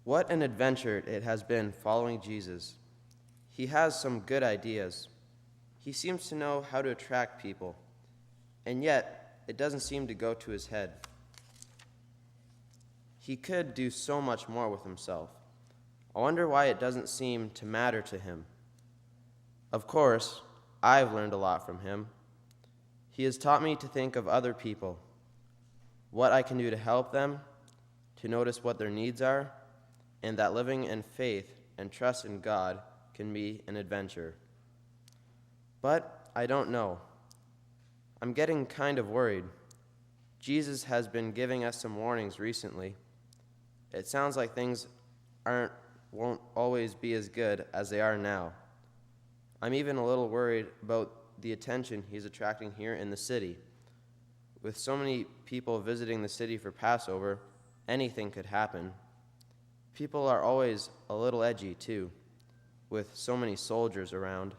What an adventure it has been following Jesus. He has some good ideas. He seems to know how to attract people, and yet it doesn't seem to go to his head. He could do so much more with himself. I wonder why it doesn't seem to matter to him. Of course, I've learned a lot from him. He has taught me to think of other people, what I can do to help them, to notice what their needs are, and that living in faith and trust in God can be an adventure. But I don't know. I'm getting kind of worried. Jesus has been giving us some warnings recently. It sounds like things won't always be as good as they are now. I'm even a little worried about the attention he's attracting here in the city. With so many people visiting the city for Passover, anything could happen. People are always a little edgy, too, with so many soldiers around.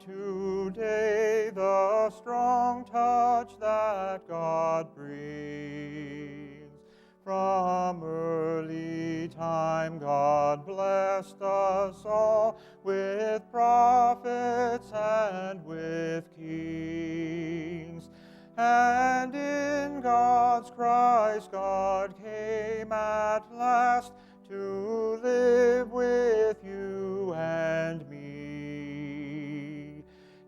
Today the strong touch that God brings. From early time God blessed us all with prophets and with kings. And in God's Christ God came at last to live with you and me.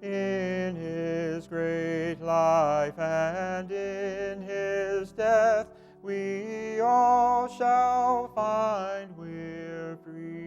In his great life and in his death, we all shall find we're free.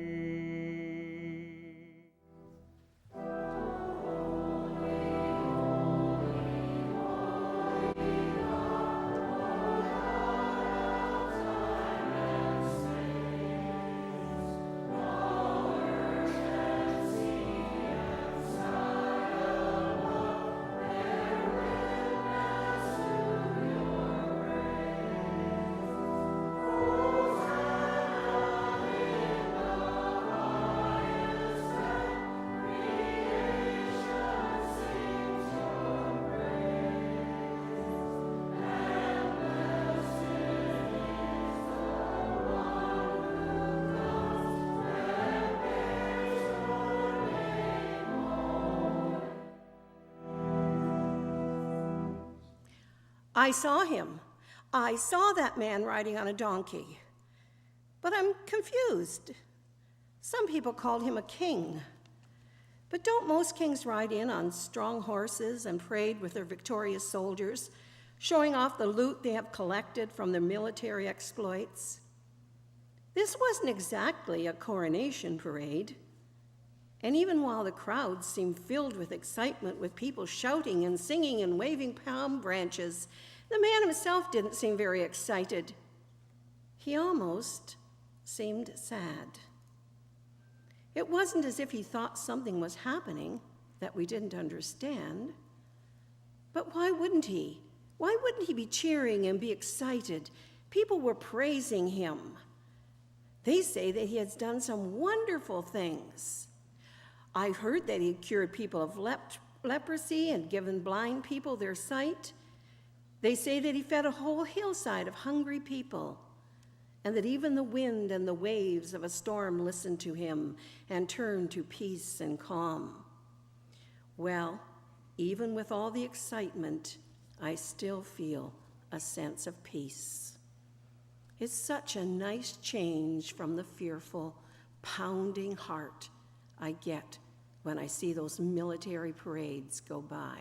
I saw him. I saw that man riding on a donkey. But I'm confused. Some people called him a king. But don't most kings ride in on strong horses and parade with their victorious soldiers, showing off the loot they have collected from their military exploits? This wasn't exactly a coronation parade. And even while the crowd seemed filled with excitement, with people shouting and singing and waving palm branches, the man himself didn't seem very excited. He almost seemed sad. It wasn't as if he thought something was happening that we didn't understand. But why wouldn't he? Why wouldn't he be cheering and be excited? People were praising him. They say that he has done some wonderful things. I heard that he had cured people of leprosy and given blind people their sight. They say that he fed a whole hillside of hungry people, and that even the wind and the waves of a storm listened to him and turned to peace and calm. Well, even with all the excitement, I still feel a sense of peace. It's such a nice change from the fearful, pounding heart I get when I see those military parades go by.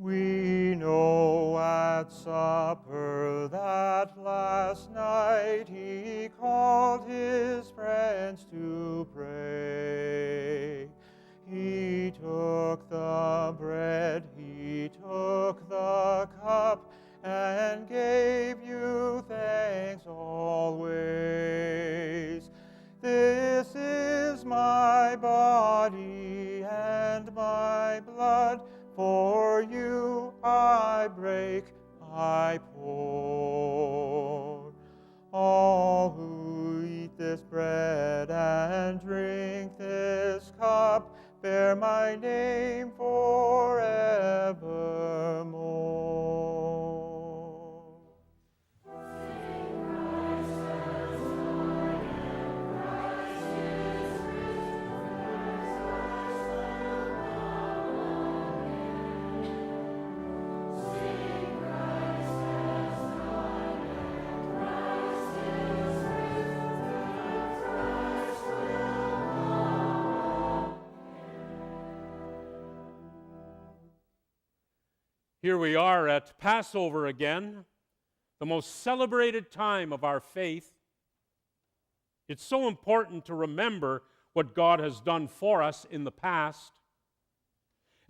We know at supper that last night he called his friends to pray. He took the bread, he took the cup, and gave you thanks always. This is my body and my blood, For you I break, I pour. All who eat this bread and drink this cup bear my name forevermore. Here we are at Passover again, the most celebrated time of our faith. It's so important to remember what God has done for us in the past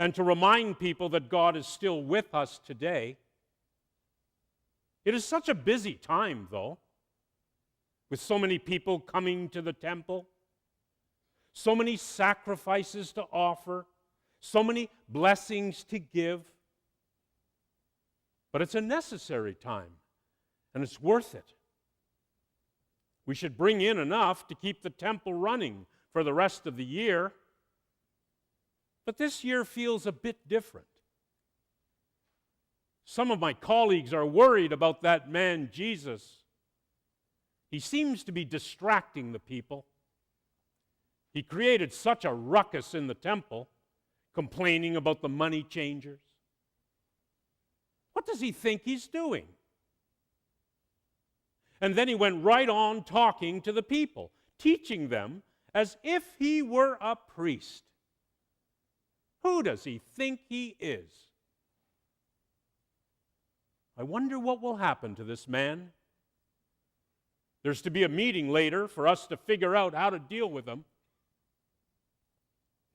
and to remind people that God is still with us today. It is such a busy time, though, with so many people coming to the temple, so many sacrifices to offer, so many blessings to give. But it's a necessary time, and it's worth it. We should bring in enough to keep the temple running for the rest of the year. But this year feels a bit different. Some of my colleagues are worried about that man, Jesus. He seems to be distracting the people. He created such a ruckus in the temple, complaining about the money changers. What does he think he's doing? And then he went right on talking to the people, teaching them as if he were a priest. Who does he think he is? I wonder what will happen to this man. There's to be a meeting later for us to figure out how to deal with him.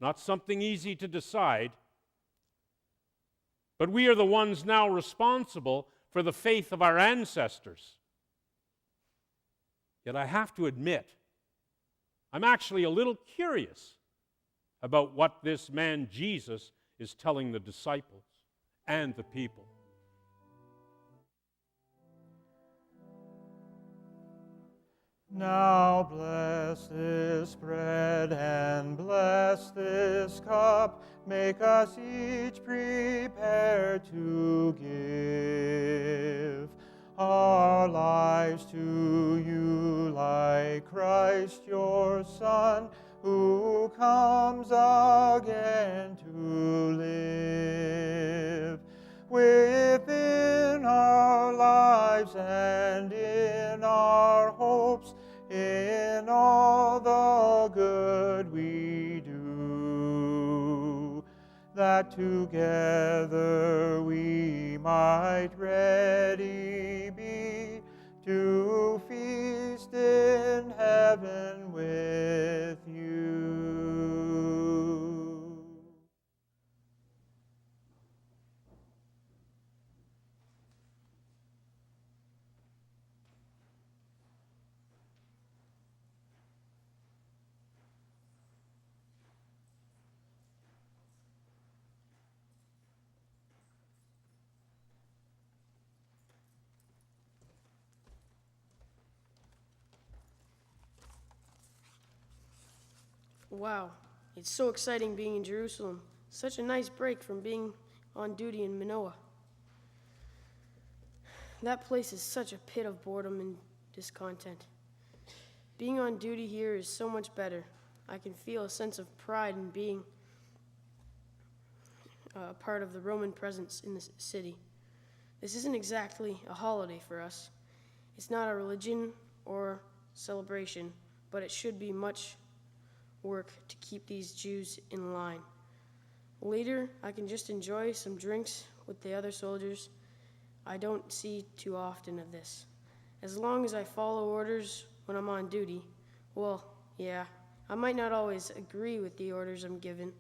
Not something easy to decide. But we are the ones now responsible for the faith of our ancestors. Yet I have to admit, I'm actually a little curious about what this man Jesus is telling the disciples and the people. Now bless this bread and bless this cup. Make us each prepare to give our lives to you like Christ your Son, who comes again to live. Within our lives and in our hopes, in all the good we do, that together we might ready be to feast in heaven with you. Wow, it's so exciting being in Jerusalem. Such a nice break from being on duty in Manoah. That place is such a pit of boredom and discontent. Being on duty here is so much better. I can feel a sense of pride in being a part of the Roman presence in the city. This isn't exactly a holiday for us. It's not a religion or celebration, but it should be much work to keep these Jews in line. Later, I can just enjoy some drinks with the other soldiers. I don't see too often of this. As long as I follow orders when I'm on duty, well, yeah, I might not always agree with the orders I'm given.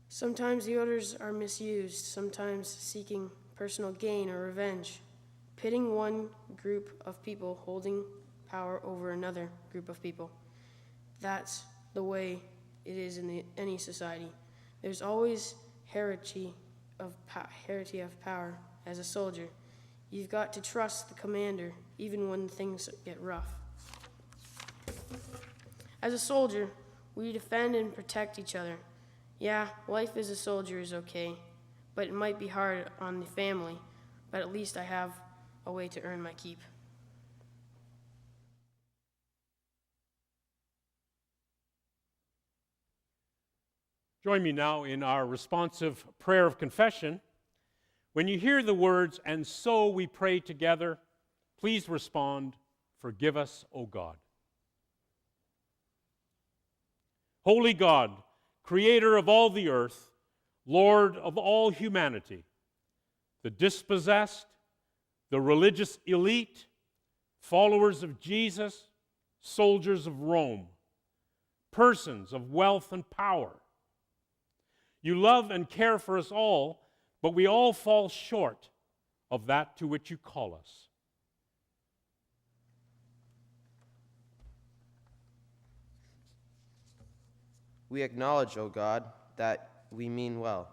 Sometimes the orders are misused, sometimes seeking personal gain or revenge, pitting one group of people holding power over another group of people. That's the way it is in any society. There's always hierarchy of power as a soldier. You've got to trust the commander, even when things get rough. As a soldier, we defend and protect each other. Yeah, life as a soldier is okay, but it might be hard on the family, but at least I have a way to earn my keep. Join me now in our responsive prayer of confession. When you hear the words, "and so we pray together," please respond, "Forgive us, O God." Holy God, creator of all the earth, Lord of all humanity, the dispossessed, the religious elite, followers of Jesus, soldiers of Rome, persons of wealth and power. You love and care for us all, but we all fall short of that to which you call us. We acknowledge, O God, that we mean well.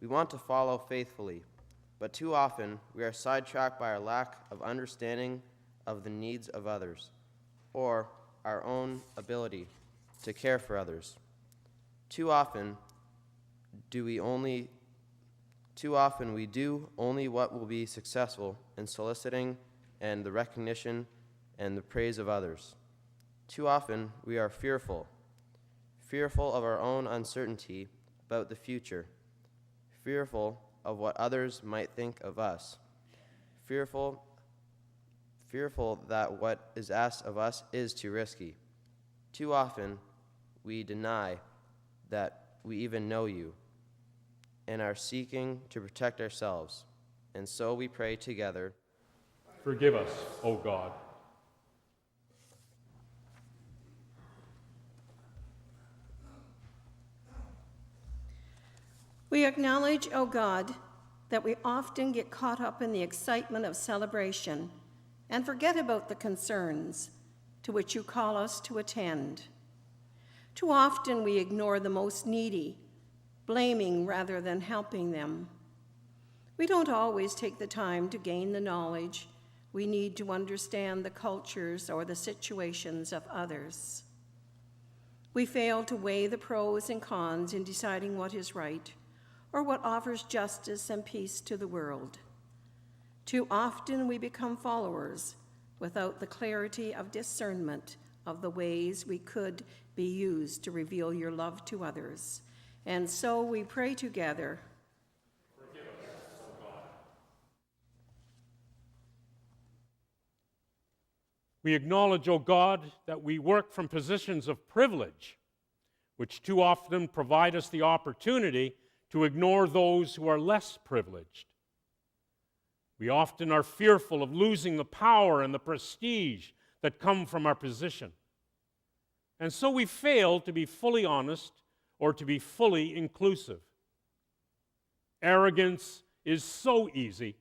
We want to follow faithfully, but too often we are sidetracked by our lack of understanding of the needs of others or our own ability to care for others. Too often we do only what will be successful in soliciting and the recognition and the praise of others. Too often we are fearful of our own uncertainty about the future, fearful of what others might think of us, fearful that what is asked of us is too risky. Too often we deny that we even know you and are seeking to protect ourselves. And so we pray together, Forgive us, O God. We acknowledge, O God, that we often get caught up in the excitement of celebration and forget about the concerns to which you call us to attend. Too often we ignore the most needy, blaming rather than helping them. We don't always take the time to gain the knowledge we need to understand the cultures or the situations of others. We fail to weigh the pros and cons in deciding what is right or what offers justice and peace to the world. Too often we become followers without the clarity of discernment of the ways we could be used to reveal your love to others. And so we pray together, Forgive us, O God. We acknowledge, O God, that we work from positions of privilege, which too often provide us the opportunity to ignore those who are less privileged. We often are fearful of losing the power and the prestige that come from our position. And so we fail to be fully honest or to be fully inclusive. Arrogance is so easy,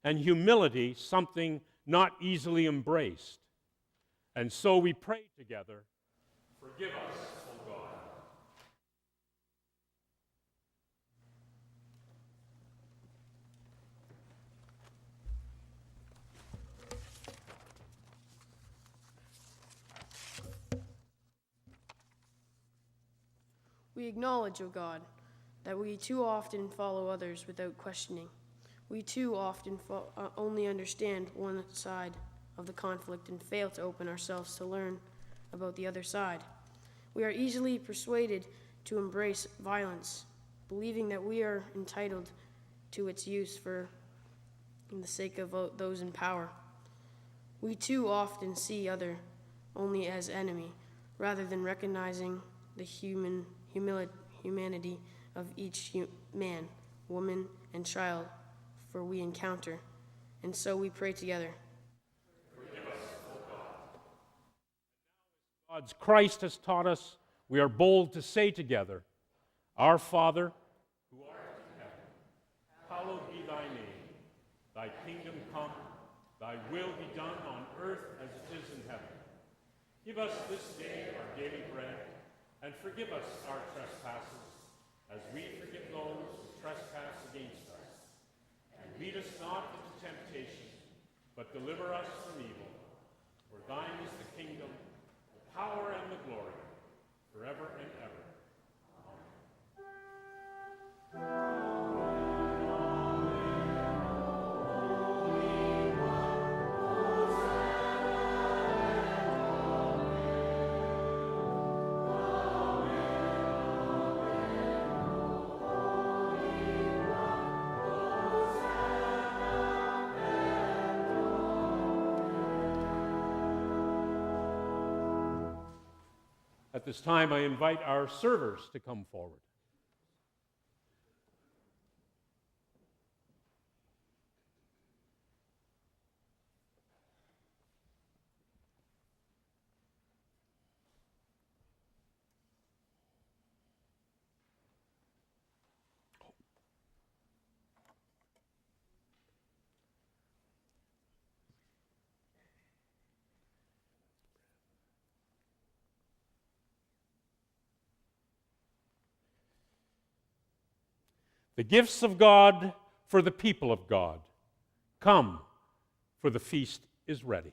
and humility something not easily embraced. And so we pray together, Forgive us, O God. We acknowledge, O God, that we too often follow others without questioning. We too often only understand one side of the conflict and fail to open ourselves to learn about the other side. We are easily persuaded to embrace violence, believing that we are entitled to its use for the sake of those in power. We too often see other only as enemy, rather than recognizing the humanity of each man, woman, and child for we encounter. And so we pray together. Forgive us, O God. God's Christ has taught us, we are bold to say together, Our Father, who art in heaven, hallowed be thy name. Thy kingdom come, thy will be done on earth as it is in heaven. Give us this day our daily bread, and forgive us our trespasses, as we forgive those this time, I invite our servers to come forward. The gifts of God for the people of God. Come, for the feast is ready.